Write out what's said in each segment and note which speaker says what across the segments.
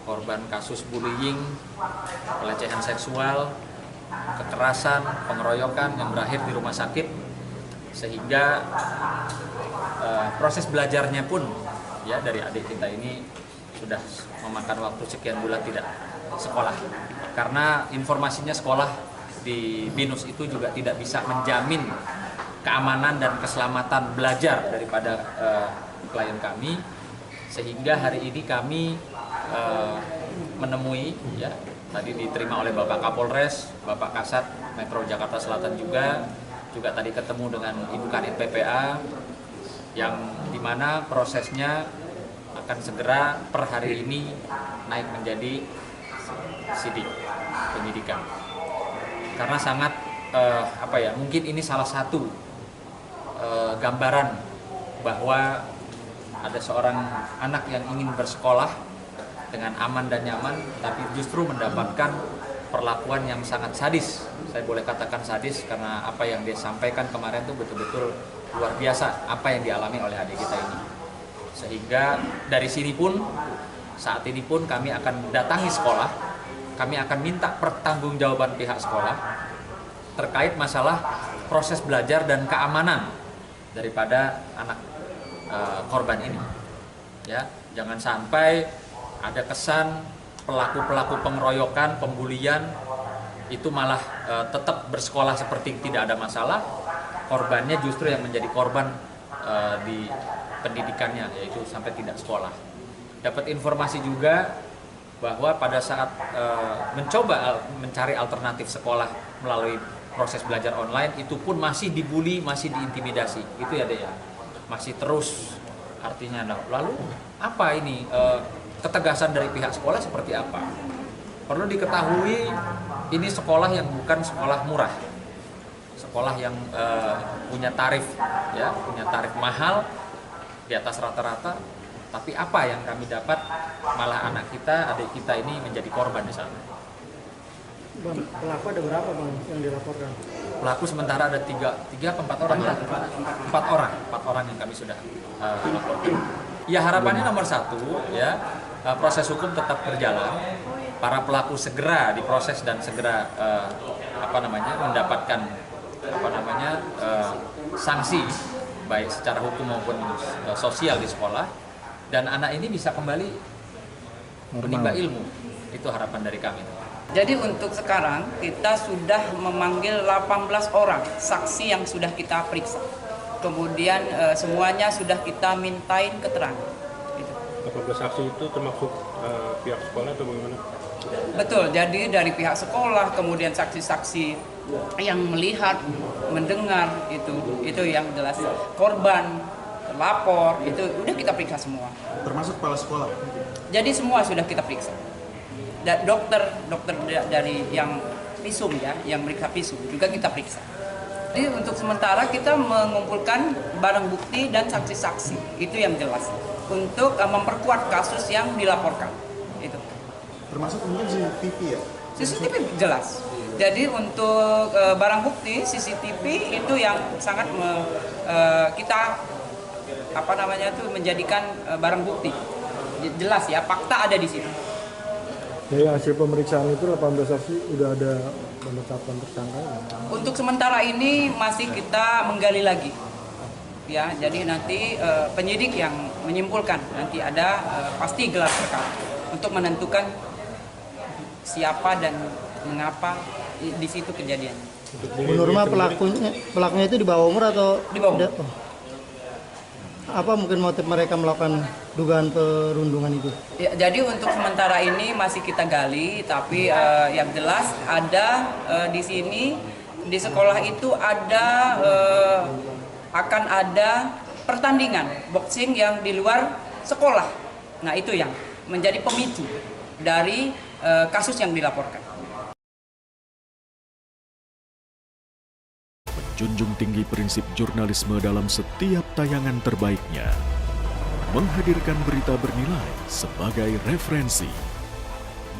Speaker 1: Korban kasus bullying, pelecehan seksual, kekerasan, pengeroyokan yang berakhir di rumah sakit, sehingga proses belajarnya pun ya dari adik kita ini sudah memakan waktu sekian bulan tidak sekolah, karena informasinya sekolah di BINUS itu juga tidak bisa menjamin keamanan dan keselamatan belajar daripada klien kami, sehingga hari ini kami menemui ya, tadi diterima oleh Bapak Kapolres, Bapak Kasat Metro Jakarta Selatan juga tadi ketemu dengan Ibu Kanit PPA, yang dimana prosesnya akan segera per hari ini naik menjadi sidik penyidikan, karena sangat mungkin ini salah satu gambaran bahwa ada seorang anak yang ingin bersekolah dengan aman dan nyaman, tapi justru mendapatkan perlakuan yang sangat sadis. Saya boleh katakan sadis karena apa yang dia sampaikan kemarin itu betul-betul luar biasa apa yang dialami oleh adik kita ini. Sehingga dari sini pun, saat ini pun kami akan datangi sekolah, kami akan minta pertanggungjawaban pihak sekolah terkait masalah proses belajar dan keamanan daripada anak korban ini. Ya, jangan sampai ada kesan pelaku-pelaku pengeroyokan, pembulian itu malah tetap bersekolah seperti tidak ada masalah, korbannya justru yang menjadi korban di pendidikannya, yaitu sampai tidak sekolah. Dapat informasi juga bahwa pada saat mencoba mencari alternatif sekolah melalui proses belajar online, itu pun masih dibully, masih diintimidasi. Itu ya Dek ya, masih terus artinya. Lalu apa ini ketegasan dari pihak sekolah seperti apa? Perlu diketahui ini sekolah yang bukan sekolah murah, sekolah yang punya tarif ya, punya tarif mahal di atas rata-rata. Tapi apa yang kami dapat, malah anak kita, adik kita ini menjadi korban di sana.
Speaker 2: Bang, pelaku ada berapa bang yang dilaporkan?
Speaker 1: Pelaku sementara ada 3 ke 4 orang ya? 4 orang yang kami sudah laporkan. Ya harapannya nomor 1 ya, proses hukum tetap berjalan, para pelaku segera diproses dan segera mendapatkan sanksi baik secara hukum maupun sosial di sekolah, dan anak ini bisa kembali menimba ilmu. Itu harapan dari kami.
Speaker 3: Jadi untuk sekarang kita sudah memanggil 18 orang saksi yang sudah kita periksa. Kemudian semuanya sudah kita mintain keterangan.
Speaker 4: 18 saksi itu termasuk pihak sekolah atau bagaimana?
Speaker 3: Betul, jadi dari pihak sekolah, kemudian saksi-saksi yang melihat, mendengar, itu yang jelas. Korban, lapor, itu udah kita periksa semua.
Speaker 5: Termasuk kepala sekolah?
Speaker 3: Jadi semua sudah kita periksa. Dokter dari yang visum ya, yang meriksa visum juga kita periksa. Jadi untuk sementara kita mengumpulkan barang bukti dan saksi-saksi, itu yang jelas untuk memperkuat kasus yang dilaporkan. Itu.
Speaker 5: Termasuk mungkin CCTV ya?
Speaker 3: CCTV jelas. Jadi untuk barang bukti CCTV itu yang sangat kita menjadikan barang bukti. Jelas ya, fakta ada di situ.
Speaker 2: Dari hasil pemeriksaan itu 18 saksi udah ada penetapan tersangka?
Speaker 3: Untuk sementara ini masih kita menggali lagi. Ya, jadi nanti penyidik yang menyimpulkan, nanti ada pasti gelar perkara untuk menentukan siapa dan mengapa di situ kejadiannya.
Speaker 2: Menurut pelakunya itu di bawah umur atau
Speaker 3: di bawah umur?
Speaker 2: Apa mungkin motif mereka melakukan dugaan perundungan itu?
Speaker 3: Ya, jadi untuk sementara ini masih kita gali, tapi yang jelas ada di sini di sekolah itu ada akan ada pertandingan boxing yang di luar sekolah. Nah itu yang menjadi pemicu dari kasus yang dilaporkan.
Speaker 6: Junjung tinggi prinsip jurnalisme dalam setiap tayangan terbaiknya. Menghadirkan berita bernilai sebagai referensi.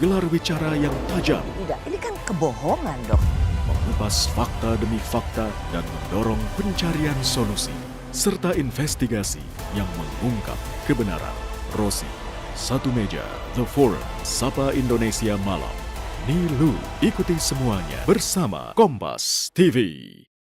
Speaker 6: Gelar bicara yang tajam.
Speaker 7: Tidak, ini kan kebohongan dok.
Speaker 6: Mengupas fakta demi fakta dan mendorong pencarian solusi. serta investigasi yang mengungkap kebenaran. Rosi, Satu Meja, The Forum, Sapa Indonesia Malam. Nilu, ikuti semuanya bersama Kompas TV.